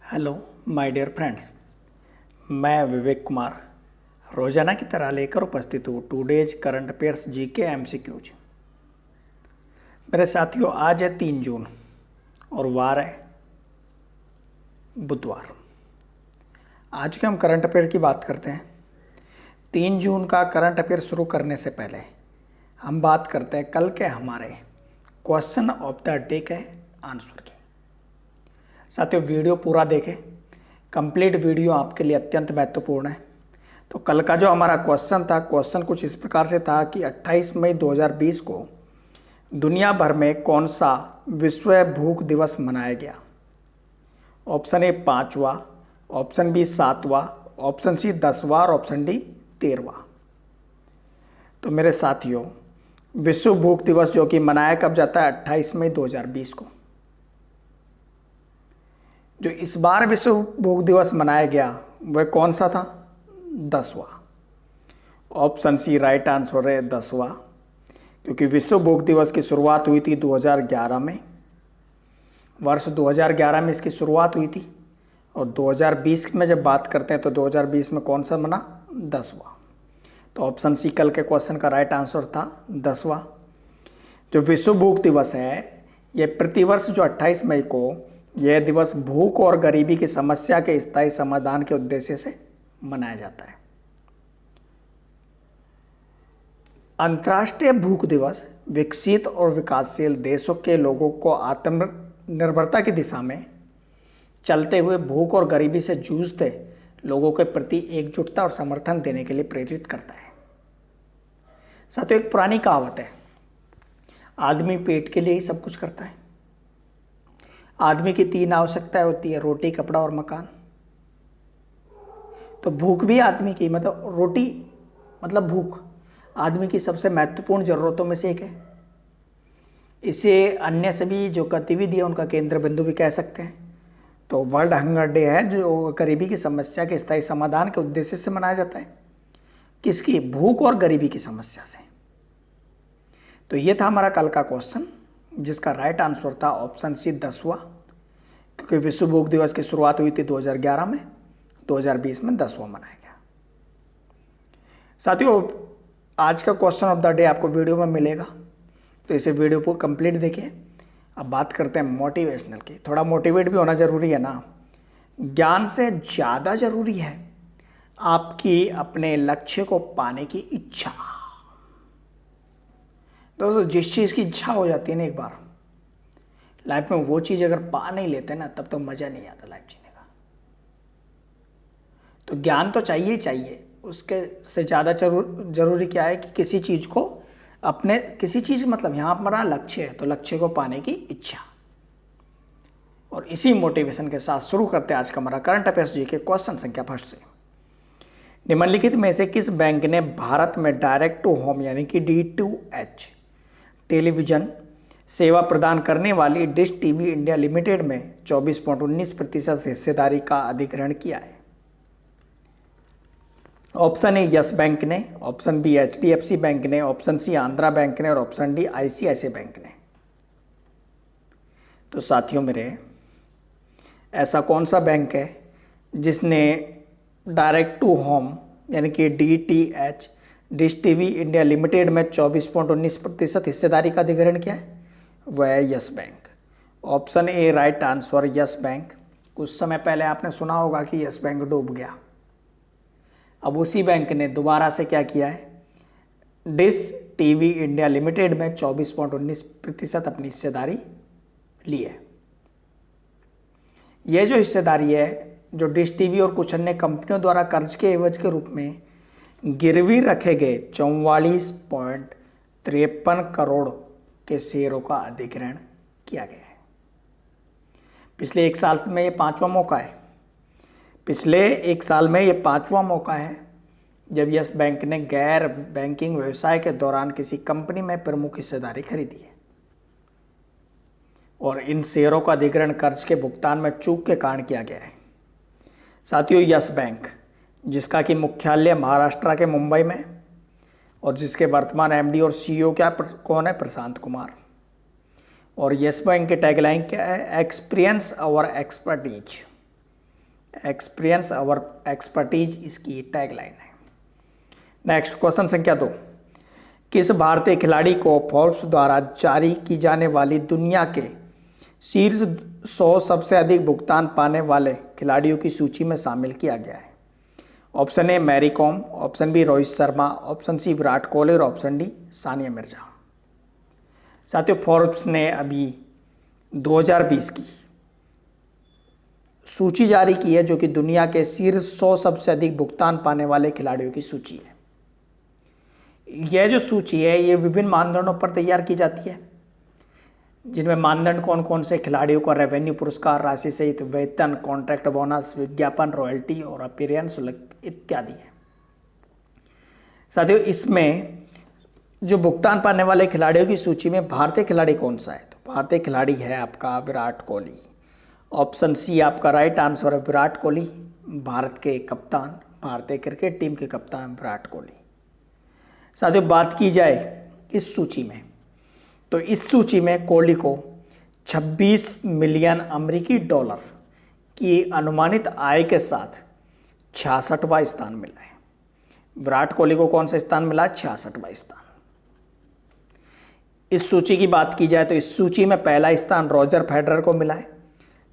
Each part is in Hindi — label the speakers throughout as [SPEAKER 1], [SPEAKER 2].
[SPEAKER 1] Hello my dear friends. मैं विवेक कुमार रोजाना की तरह लेकर उपस्थित हूँ today's current affairs GK MCQs. मेरे साथियों, आज है 3 जून और वार है बुधवार। आज के हम करंट अफेयर की बात करते हैं। 3 जून का करंट अफेयर शुरू करने से पहले हम बात करते हैं कल के हमारे क्वेश्चन ऑफ द डे के आंसर की। साथियों, वीडियो पूरा देखें, कंप्लीट वीडियो आपके लिए अत्यंत महत्वपूर्ण है। तो कल का जो हमारा क्वेश्चन कुछ इस प्रकार से था कि 28 मई 2020 को दुनिया भर में कौन सा विश्व भूख दिवस मनाया गया। ऑप्शन ए 5वां, ऑप्शन बी 7वां, ऑप्शन सी 10वां और ऑप्शन डी 13वां। तो मेरे साथियों, विश्व भूख दिवस जो कि मनाया कब जाता है 28 मई 2020 को। जो इस बार विश्व भूख दिवस मनाया गया वह कौन सा था? 10वां। ऑप्शन सी राइट आंसर है 10वां, क्योंकि विश्व भूख दिवस की शुरुआत हुई थी 2011 में। वर्ष 2011 में इसकी शुरुआत हुई थी और 2020 में जब बात करते हैं तो 2020 में कौन सा मना? 10वां। तो ऑप्शन सी कल के क्वेश्चन का राइट आंसर था 10वां। जो विश्व भूख दिवस है यह प्रतिवर्ष जो 28 मई को यह दिवस भूख और गरीबी की समस्या के स्थायी समाधान के उद्देश्य से मनाया जाता है। अंतर्राष्ट्रीय भूख दिवस विकसित और विकासशील देशों के लोगों को आत्मनिर्भरता की दिशा में चलते हुए भूख और गरीबी से जूझते लोगों के प्रति एकजुटता और समर्थन देने के लिए प्रेरित करता है। साथियों, एक पुरानी कहावत है, आदमी पेट के लिए ही सब कुछ करता है। आदमी की 3 आवश्यकताएं होती है, रोटी, कपड़ा और मकान। तो भूख भी आदमी की, मतलब रोटी मतलब भूख आदमी की सबसे महत्वपूर्ण जरूरतों में से एक है। इसे अन्य सभी जो गतिविधि है उनका केंद्र बिंदु भी कह सकते हैं। तो वर्ल्ड हंगर डे है जो गरीबी की समस्या के स्थायी समाधान के उद्देश्य से मनाया जाता है। किसकी? भूख और गरीबी की समस्या से। तो ये था हमारा कल का क्वेश्चन, जिसका राइट आंसर था ऑप्शन सी 10वां, क्योंकि विश्व भूख दिवस की शुरुआत हुई थी 2011 में, 2020 में 10वां मनाया गया। साथियों, आज का क्वेश्चन ऑफ द डे आपको वीडियो में मिलेगा, तो इसे वीडियो को कंप्लीट देखिए। अब बात करते हैं मोटिवेशनल की। थोड़ा मोटिवेट भी होना जरूरी है ना। ज्ञान से ज़्यादा जरूरी है आपकी अपने लक्ष्य को पाने की इच्छा। दोस्तों, जिस चीज़ की इच्छा हो जाती है ना एक बार लाइफ में, वो चीज़ अगर पा नहीं लेते ना तब तो मज़ा नहीं आता लाइफ जीने का। तो ज्ञान तो चाहिए ही चाहिए, उसके से ज़्यादा जरूरी क्या है कि किसी चीज़ को अपने, किसी चीज़ मतलब यहाँ हमारा लक्ष्य है तो लक्ष्य को पाने की इच्छा। और इसी मोटिवेशन के साथ शुरू करते हैं आज का हमारा करंट अफेयर्स जी के क्वेश्चन संख्या फर्स्ट से। निम्नलिखित में से किस बैंक ने भारत में डायरेक्ट टू होम यानी कि D2H टेलीविजन सेवा प्रदान करने वाली डिश टीवी इंडिया लिमिटेड में 24.19% हिस्सेदारी का अधिग्रहण किया है? ऑप्शन ए यस बैंक ने, ऑप्शन बी HDFC बैंक ने, ऑप्शन सी आंध्रा बैंक ने और ऑप्शन डी ICICI बैंक ने। तो साथियों मेरे, ऐसा कौन सा बैंक है जिसने डायरेक्ट टू होम यानी कि DTH dish TV India limited में 24.19% हिस्सेदारी का अधिग्रहण किया है? वह है yes bank. Option A right answer yes bank. कुछ समय पहले आपने सुना होगा कि यस बैंक डूब गया। अब उसी बैंक ने दोबारा से क्या किया है? डिश टीवी इंडिया लिमिटेड में 24.19% अपनी हिस्सेदारी ली है। यह जो हिस्सेदारी है, जो डिश टीवी और कुछ अन्य कंपनियों द्वारा कर्ज के एवज के रूप में गिरवी रखे गए 44.53 करोड़ के शेयरों का अधिग्रहण किया गया है। पिछले 1 साल में ये 5वां मौका है। पिछले 1 साल में ये 5वां मौका है जब यस बैंक ने गैर बैंकिंग व्यवसाय के दौरान किसी कंपनी में प्रमुख हिस्सेदारी खरीदी है और इन शेयरों का अधिग्रहण कर्ज के भुगतान में चूक के कारण किया गया है। साथियों, यस बैंक जिसका कि मुख्यालय महाराष्ट्र के मुंबई में और जिसके वर्तमान MD और CEO कौन है? प्रशांत कुमार। और यस बैंक की टैगलाइन क्या है? एक्सपीरियंस और एक्सपर्टीज। एक्सपीरियंस और एक्सपर्टीज इसकी टैगलाइन है। नेक्स्ट क्वेश्चन संख्या 2, किस भारतीय खिलाड़ी को फोर्ब्स द्वारा जारी की जाने वाली दुनिया के शीर्ष 100 सबसे अधिक भुगतान पाने वाले खिलाड़ियों की सूची में शामिल किया गया है? Option A Mary Kom, option B Rohit Sharma, option C Virat Kohli और ऑप्शन डी सानिया मिर्जा। साथियों, फोर्ब्स ने अभी 2020 की सूची जारी की है जो कि दुनिया के शीर्ष 100 सबसे अधिक भुगतान पाने वाले खिलाड़ियों की सूची है। यह जो सूची है ये विभिन्न मानदंडों पर तैयार की जाती है, जिनमें मानदंड कौन कौन से खिलाड़ियों को रेवेन्यू पुरस्कार राशि सहित वेतन, कॉन्ट्रैक्ट बोनस, विज्ञापन, रॉयल्टी और अपीयरेंस इत्यादि है। साथियों, इसमें जो भुगतान पाने वाले खिलाड़ियों की सूची में भारतीय खिलाड़ी कौन सा है? तो भारतीय खिलाड़ी है आपका विराट कोहली। ऑप्शन सी आपका राइट आंसर है, विराट कोहली। भारत के कप्तान, भारतीय क्रिकेट टीम के कप्तान विराट कोहली। साथियों, बात की जाए इस सूची में, तो इस सूची में कोहली को 26 मिलियन अमेरिकी डॉलर की अनुमानित आय के साथ 66वां स्थान मिला है। विराट कोहली को कौन सा स्थान मिला? 66वां स्थान। इस सूची की बात की जाए तो इस सूची में पहला स्थान रॉजर फेडरर को मिला है,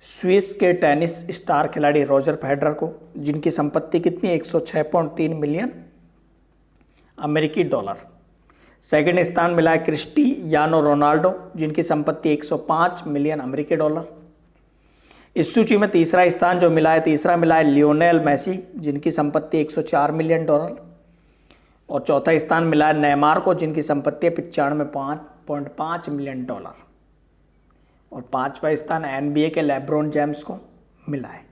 [SPEAKER 1] स्विस के टेनिस स्टार खिलाड़ी रॉजर फेडरर को, जिनकी संपत्ति कितनी? 106.3 मिलियन अमेरिकी डॉलर। सेकंड स्थान मिला है क्रिस्टियानो रोनाल्डो, जिनकी संपत्ति 105 मिलियन अमेरिकी डॉलर। इस सूची में तीसरा स्थान जो मिला है लियोनेल मेसी, जिनकी संपत्ति 104 मिलियन डॉलर। और चौथा स्थान मिला है नेमार को, जिनकी संपत्ति है 95.5 मिलियन डॉलर। और पांचवा स्थान NBA के लेब्रॉन जेम्स को मिला है।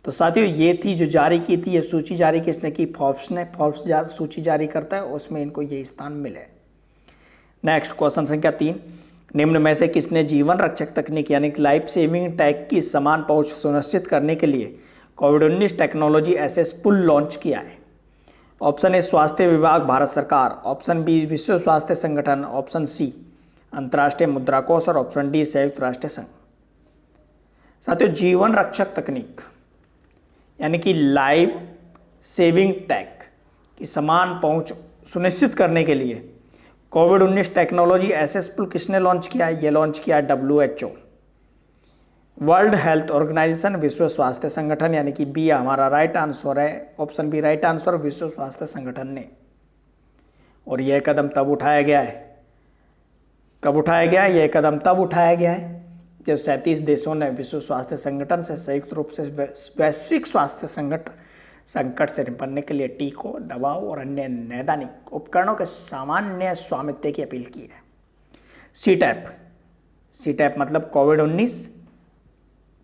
[SPEAKER 1] तो साथियों, ये थी जो जारी की थी, ये सूची जारी किसने की? फोर्ब्स ने। फोर्ब्स सूची जारी करता है, उसमें इनको ये स्थान मिले। नेक्स्ट क्वेश्चन संख्या 3, निम्न में से किसने जीवन रक्षक तकनीक यानी कि लाइफ सेविंग टैग की समान पहुंच सुनिश्चित करने के लिए कोविड-19 टेक्नोलॉजी एसेस पुल लॉन्च किया है? ऑप्शन ए स्वास्थ्य विभाग, भारत सरकार, ऑप्शन बी विश्व स्वास्थ्य संगठन, ऑप्शन सी अंतर्राष्ट्रीय मुद्रा कोष और ऑप्शन डी संयुक्त राष्ट्र संघ। साथियों, जीवन रक्षक तकनीक यानी कि लाइफ सेविंग टैग की समान पहुंच सुनिश्चित करने के लिए कोविड-19 टेक्नोलॉजी एसेस पुल किसने लॉन्च किया है? ये लॉन्च किया है WHO, वर्ल्ड हेल्थ ऑर्गेनाइजेशन, विश्व स्वास्थ्य संगठन, यानी कि बी हमारा राइट आंसर है, ऑप्शन बी राइट आंसर, विश्व स्वास्थ्य संगठन ने। और यह कदम तब उठाया गया है, कब उठाया गया है? यह कदम तब उठाया गया है जब 37 देशों ने विश्व स्वास्थ्य संगठन से संयुक्त रूप से वैश्विक स्वास्थ्य संकट से निपटने के लिए टीकों, दवाओं और अन्य नैदानिक उपकरणों के सामान्य स्वामित्व की अपील की है। सीटैप मतलब कोविड-19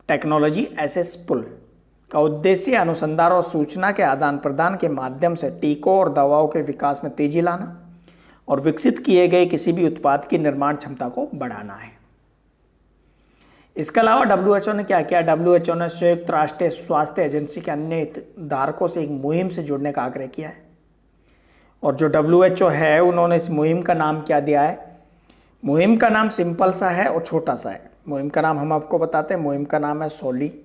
[SPEAKER 1] टेक्नोलॉजी एसेस पुल का उद्देश्य अनुसंधान और सूचना के आदान प्रदान के माध्यम से टीकों और दवाओं के विकास में तेजी लाना और विकसित किए गए किसी भी उत्पाद की निर्माण क्षमता को बढ़ाना है। इसके अलावा WHO ने क्या किया? WHO ने संयुक्त राष्ट्र स्वास्थ्य एजेंसी के अन्य हितधारकों से एक मुहिम से जुड़ने का आग्रह किया है। और जो WHO है उन्होंने इस मुहिम का नाम क्या दिया है? मुहिम का नाम सिंपल सा है और छोटा सा है। मुहिम का नाम हम आपको बताते हैं, मुहिम का नाम है सॉलिडेरिटी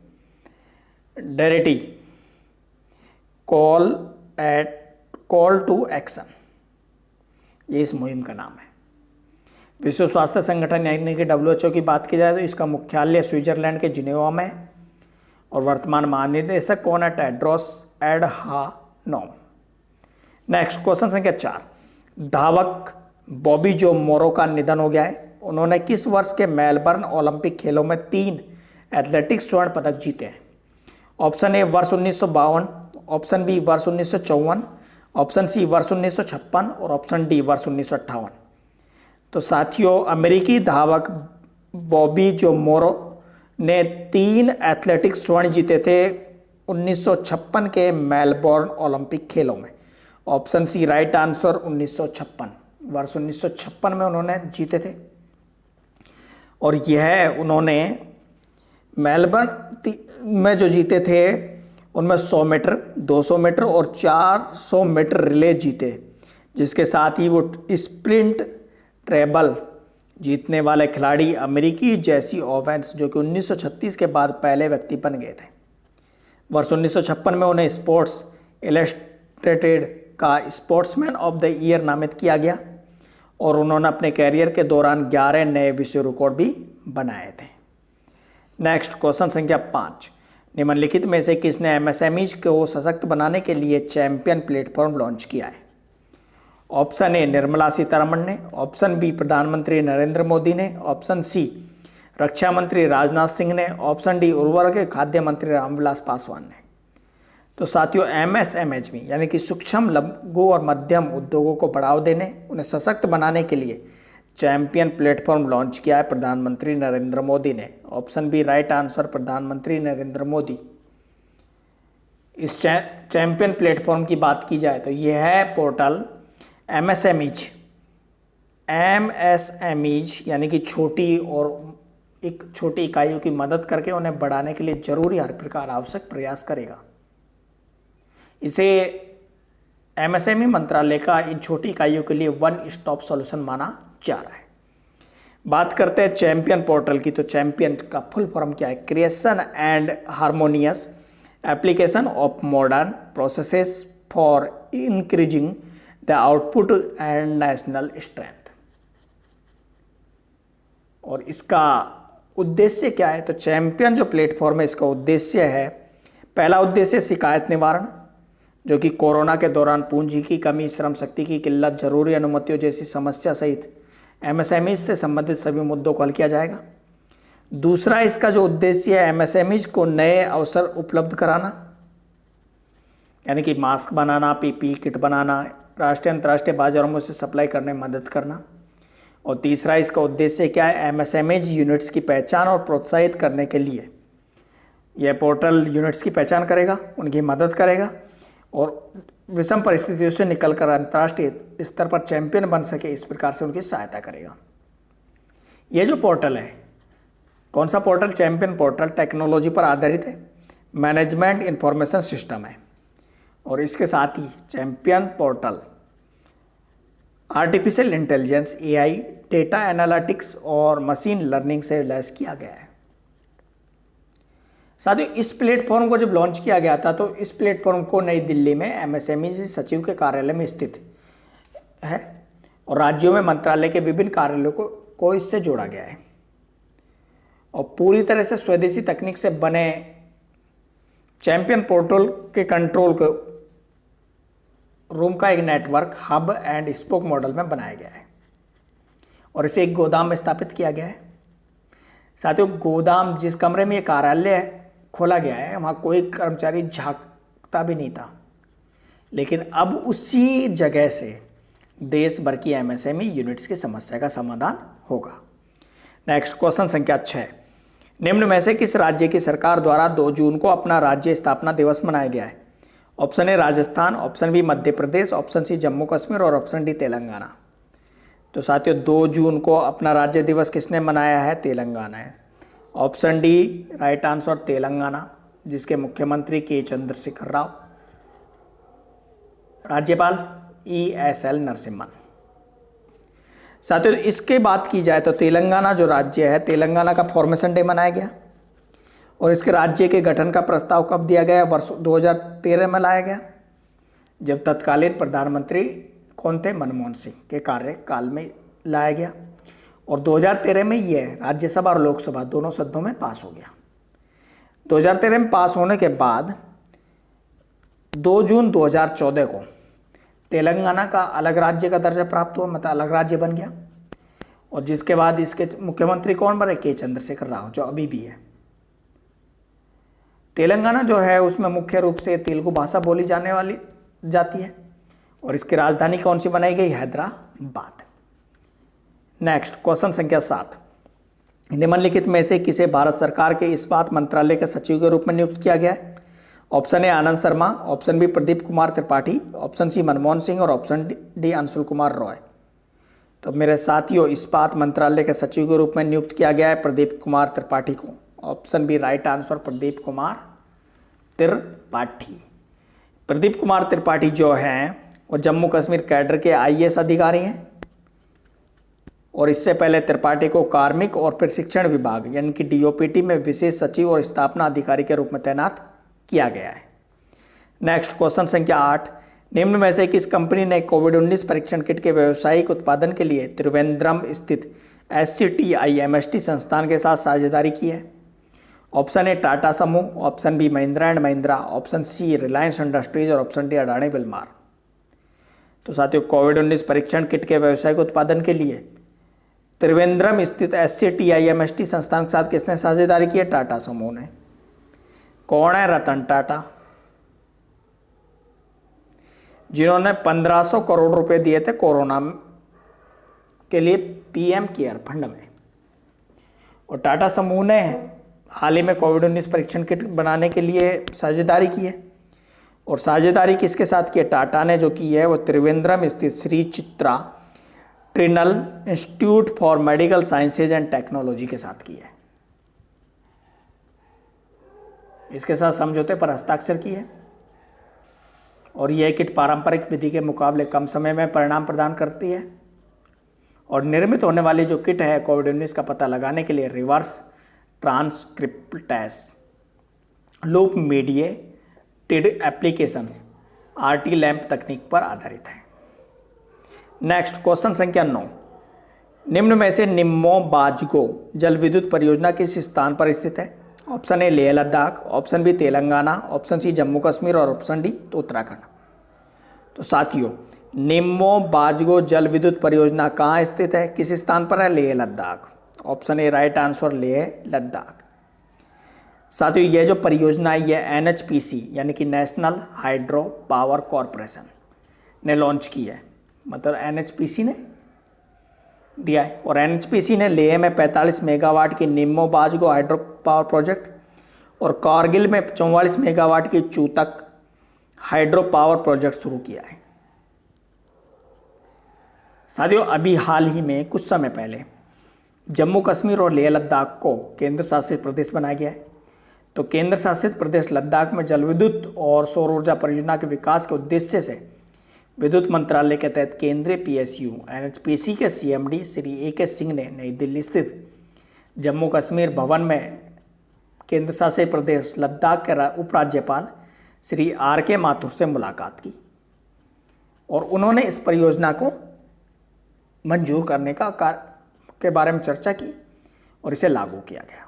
[SPEAKER 1] कॉल टू एक्शन, ये इस मुहिम का नाम है। विश्व स्वास्थ्य संगठन यानी कि WHO की बात की जाए तो इसका मुख्यालय स्विट्जरलैंड के जिनेवा में है और वर्तमान महानिदेशक कौन है? टेड्रोस एडहानोम। नेक्स्ट क्वेश्चन संख्या 4, धावक बॉबी जो मोरो का निधन हो गया है। उन्होंने किस वर्ष के मेलबर्न ओलंपिक खेलों में 3 एथलेटिक्स स्वर्ण पदक जीते हैं? ऑप्शन ए वर्ष 1952, ऑप्शन बी वर्ष 1954, ऑप्शन सी वर्ष 1956 और ऑप्शन डी वर्ष 1958। तो साथियों, अमेरिकी धावक बॉबी जो मोरो ने 3 एथलेटिक्स स्वर्ण जीते थे 1956 के मेलबोर्न ओलंपिक खेलों में। ऑप्शन सी राइट आंसर 1956, वर्ष 1956 में उन्होंने जीते थे। और यह उन्होंने मेलबर्न में जो जीते थे उनमें 100 मीटर, 200 मीटर और 400 मीटर रिले जीते, जिसके साथ ही वो स्प्रिंट, ट्रेबल, जीतने वाले खिलाड़ी अमेरिकी जेसी ओवेंस, जो कि 1936 के बाद पहले व्यक्ति बन गए थे। वर्ष 1956 में उन्हें स्पोर्ट्स इलस्ट्रेटेड का स्पोर्ट्समैन ऑफ द ईयर नामित किया गया और उन्होंने अपने कैरियर के दौरान 11 नए विश्व रिकॉर्ड भी बनाए थे। नेक्स्ट क्वेश्चन संख्या 5, निम्नलिखित में से किसने एमएसएमईज को सशक्त बनाने के लिए चैंपियन प्लेटफॉर्म लॉन्च किया है? ऑप्शन ए निर्मला सीतारमण ने, ऑप्शन बी प्रधानमंत्री नरेंद्र मोदी ने, ऑप्शन सी रक्षा मंत्री राजनाथ सिंह ने, ऑप्शन डी उर्वरक खाद्य मंत्री रामविलास पासवान ने। तो साथियों, एमएसएमई यानी कि सूक्ष्म लघु और मध्यम उद्योगों को बढ़ावा देने, उन्हें सशक्त बनाने के लिए चैंपियन प्लेटफॉर्म लॉन्च किया है प्रधानमंत्री नरेंद्र मोदी ने। ऑप्शन बी राइट आंसर, प्रधानमंत्री नरेंद्र मोदी। इस चैंपियन प्लेटफॉर्म की बात की जाए तो यह है पोर्टल एमएसएमईज यानी कि छोटी इकाइयों की मदद करके उन्हें बढ़ाने के लिए जरूरी हर प्रकार आवश्यक प्रयास करेगा। इसे एमएसएमई मंत्रालय का इन छोटी इकाइयों के लिए वन स्टॉप सॉल्यूशन माना जा रहा है। बात करते हैं चैंपियन पोर्टल की, तो चैंपियन का फुल फॉर्म क्या है? Creation and harmonious application of modern processes for increasing the output and national strength. और इसका उद्देश्य क्या है? तो चैंपियन जो प्लेटफॉर्म है, इसका उद्देश्य है, पहला उद्देश्य शिकायत निवारण, जो कि कोरोना के दौरान पूंजी की कमी, श्रम शक्ति की किल्लत, जरूरी अनुमतियों जैसी समस्या सहित एमएसएमई से संबंधित सभी मुद्दों को हल किया जाएगा। दूसरा इसका जो उद्देश्य है, एमएसएमई को नए अवसर उपलब्ध कराना, यानी कि मास्क बनाना, पीपीई किट बनाना, राष्ट्रीय अंतर्राष्ट्रीय बाजारों में उसे सप्लाई करने में मदद करना। और तीसरा इसका उद्देश्य क्या है? एमएसएमई यूनिट्स की पहचान और प्रोत्साहित करने के लिए यह पोर्टल यूनिट्स की पहचान करेगा, उनकी मदद करेगा और विषम परिस्थितियों से निकलकर अंतर्राष्ट्रीय स्तर पर चैंपियन बन सके, इस प्रकार से उनकी सहायता करेगा। यह जो पोर्टल है, कौन सा पोर्टल? चैंपियन पोर्टल टेक्नोलॉजी पर आधारित है, मैनेजमेंट इंफॉर्मेशन सिस्टम है। और इसके साथ ही champion portal artificial intelligence, AI, data analytics और मशीन लर्निंग से लैस किया गया है। साथियों, इस प्लेटफॉर्म को जब लॉन्च किया गया था तो इस प्लेटफॉर्म को नई दिल्ली में एमएसएमई सचिव के कार्यालय में स्थित है और राज्यों में मंत्रालय के विभिन्न कार्यालयों को इससे जोड़ा गया है। और पूरी तरह से स्वदेशी तकनीक से बने चैंपियन पोर्टल के कंट्रोल को रूम का एक network hub and spoke model में बनाया गया है और इसे एक गोदाम में स्थापित किया गया है। साथियों, गोदाम जिस कमरे में ये कार्यालय खोला गया है, वहाँ कोई कर्मचारी झांकता भी नहीं था, लेकिन अब उसी जगह से देश भर की एमएसएमई यूनिट्स की समस्या का समाधान होगा। नेक्स्ट क्वेश्चन संख्या 6, निम्न में से किस राज्य की सरकार द्वारा 2 जून को अपना राज्य स्थापना दिवस मनाया गया है? Option A Rajasthan, option B Madhya Pradesh, option C Jammu Kashmir और ऑप्शन डी तेलंगाना। तो साथियों, 2 जून को अपना राज्य दिवस किसने मनाया है? तेलंगाना है। Option D right answer, Telangana, जिसके मुख्यमंत्री के चंद्रशेखर राव, राज्यपाल ESL नरसिम्हन। साथियों, इसके बात की जाए तो तेलंगाना जो राज्य है, तेलंगाना का फॉर्मेशन डे मनाया गया और इसके राज्य के गठन का प्रस्ताव कब दिया गया? वर्ष 2013 में लाया गया, जब तत्कालीन प्रधानमंत्री कौन थे? मनमोहन सिंह के कार्यकाल में लाया गया और 2013 में यह राज्यसभा और लोकसभा दोनों सदनों में पास हो गया। 2013 में पास होने के बाद 2 जून 2014 को तेलंगाना का अलग राज्य का दर्जा प्राप्त हुआ, मतलब अलग राज्य बन गया। और जिसके बाद इसके मुख्यमंत्री कौन बने? के चंद्रशेखर राव, जो अभी भी है। तेलंगाना जो है उसमें मुख्य रूप से तेलुगु भाषा बोली जाती है और इसकी राजधानी कौन सी बनाई गई? हैदराबाद। नेक्स्ट क्वेश्चन संख्या 7, निम्नलिखित में से किसे भारत सरकार के इस्पात मंत्रालय के सचिव के रूप में नियुक्त किया गया है? Option A Anand Sharma, option B Pradeep Kumar Tripathi, option C Manmohan Singh और ऑप्शन डी अंशुल कुमार रॉय। तो मेरे साथियों, इस्पात मंत्रालय के सचिव के रूप में नियुक्त किया गया है प्रदीप कुमार त्रिपाठी को। Option B right answer, Pradeep Kumar Tripathi. Pradeep Kumar Tripathi जो हैं वो जम्मू कश्मीर कैडर के IAS अधिकारी हैं और इससे पहले त्रिपाठी को कार्मिक और प्रशिक्षण विभाग यानी कि डीओपीटी में विशेष सचिव और स्थापना अधिकारी के रूप में तैनात किया गया है। नेक्स्ट क्वेश्चन संख्या 8, निम्न में से किस कंपनी ने कोविड-19 परीक्षण किट के व्यावसायिक उत्पादन के लिए त्रिवेंद्रम स्थित SCTI-MST संस्थान के साथ साझेदारी की है? ऑप्शन ए टाटा समूह, option B Mahindra and Mahindra, option C Reliance Industries और ऑप्शन डी अडानी विलमार। तो साथियों, कोविड-19 परीक्षण किट के व्यावसायिक उत्पादन के लिए त्रिवेंद्रम स्थित SCTI-MST संस्थान के साथ किसने साझेदारी की है? टाटा समूह ने। कौन है? रतन टाटा, जिन्होंने 1500 करोड़ रुपए दिए थे कोरोना के लिए PM केयर फंड में। और टाटा समूह ने हाल ही में कोविड-19 परीक्षण किट बनाने के लिए साझेदारी की है। और साझेदारी किसके साथ की है? टाटा ने जो की है वो त्रिवेंद्रम स्थित Shri Chitra Tirunal institute for medical sciences and technology के साथ की है। इसके साथ समझौते पर हस्ताक्षर की है। और यह किट पारंपरिक विधि के मुकाबले कम समय में परिणाम प्रदान करती है। और निर्मित होने वाली जो किट है कोविड-19 का पता लगाने के लिए reverse transcriptase loop mediated applications RT lamp तकनीक पर आधारित है। नेक्स्ट क्वेश्चन संख्या 9, निम्न में से निम्मोबाजगो जल विद्युत परियोजना किस स्थान पर स्थित है? Option A Leh Ladakh, option B Telangana, option C Jammu Kashmir और ऑप्शन डी तो उत्तराखंड। तो साथियों, निम्मोबाजगो जल विद्युत परियोजना कहाँ स्थित है, किस स्थान पर है? Leh Ladakh. Option A right answer, Leh Ladakh. साथियों, यह जो परियोजना है यह NHPC यानी कि नेशनल हाइड्रो पावर कॉरपोरेशन ने लॉन्च की है। मतलब NHPC ने दिया है। और NHPC ने लेह में 45 मेगावाट की निम्मोबाजगो हाइड्रो पावर प्रोजेक्ट और कारगिल में 44 मेगावाट की चूतक हाइड्रो पावर प्रोजेक्ट शुरू किया है। साथियों, अभी हाल ही में कुछ समय पहले जम्मू कश्मीर और लेह लद्दाख को केंद्र शासित प्रदेश बनाया गया है। तो केंद्र शासित प्रदेश लद्दाख में जल विद्युत और सौर ऊर्जा परियोजना के विकास के उद्देश्य से विद्युत मंत्रालय के तहत केंद्रीय PSU NHPC के CMD श्री AK सिंह ने नई दिल्ली स्थित जम्मू कश्मीर भवन में केंद्र शासित प्रदेश लद्दाख के उपराज्यपाल श्री RK माथुर से मुलाकात की और उन्होंने इस परियोजना को मंजूर करने के बारे में चर्चा की और इसे लागू किया गया।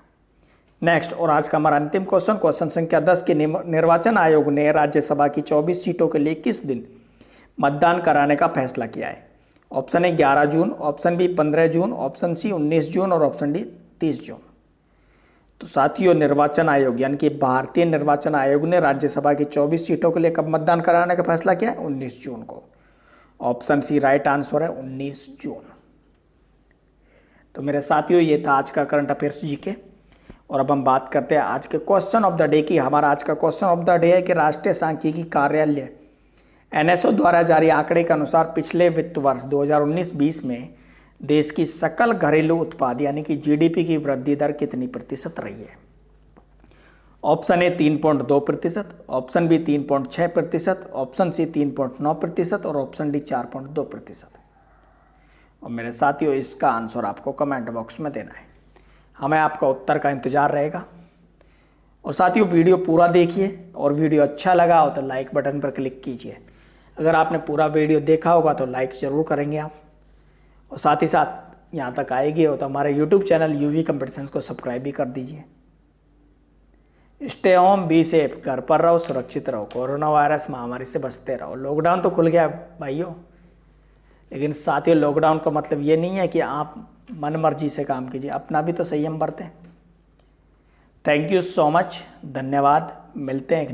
[SPEAKER 1] नेक्स्ट, और आज का हमारा अंतिम क्वेश्चन संख्या 10 के निर्वाचन आयोग ने राज्यसभा की 24 सीटों के लिए किस दिन मतदान कराने का फैसला किया है? Option A 11 June, option B 15 June, option C 19 June और ऑप्शन डी 30 जून। तो साथियों, निर्वाचन आयोग यानी कि भारतीय निर्वाचन आयोग ने राज्यसभा की 24 सीटों के लिए कब मतदान कराने का फैसला किया है? 19 जून को। ऑप्शन सी राइट आंसर है, 19 जून। तो मेरे साथियों, ये था आज का करंट अफेयर्स जीके। और अब हम बात करते हैं आज के क्वेश्चन ऑफ द डे की। हमारा आज का क्वेश्चन ऑफ द डे है कि राष्ट्रीय सांख्यिकी कार्यालय NSO द्वारा जारी आंकड़े के अनुसार पिछले वित्त वर्ष 2019-20 में देश की सकल घरेलू उत्पाद यानी कि GDP की वृद्धि दर कितनी प्रतिशत रही है? Option A 3.2%, option B 3.6%, option C 3.9% और ऑप्शन डी 4.2%। और मेरे साथियों, इसका आंसर आपको कमेंट बॉक्स में देना है। हमें आपका उत्तर का इंतजार रहेगा। और साथियों, वीडियो पूरा देखिए और वीडियो अच्छा लगा हो तो लाइक बटन पर क्लिक कीजिए। अगर आपने पूरा वीडियो देखा होगा तो लाइक ज़रूर करेंगे आप। और साथ ही साथ यहाँ तक आएगी हो तो हमारे YouTube चैनल UV कॉम्पिटिशन्स को सब्सक्राइब भी कर दीजिए। स्टे होम, बी सेफ, घर पर रहो, सुरक्षित रहो, कोरोना वायरस महामारी से बचते रहो। लॉकडाउन तो खुल गया भाइयों, लेकिन साथियों लॉकडाउन का मतलब ये नहीं है कि आप मन मर्जी से काम कीजिए, अपना भी तो संयम बरतें। थैंक यू सो मच, धन्यवाद। मिलते हैं एक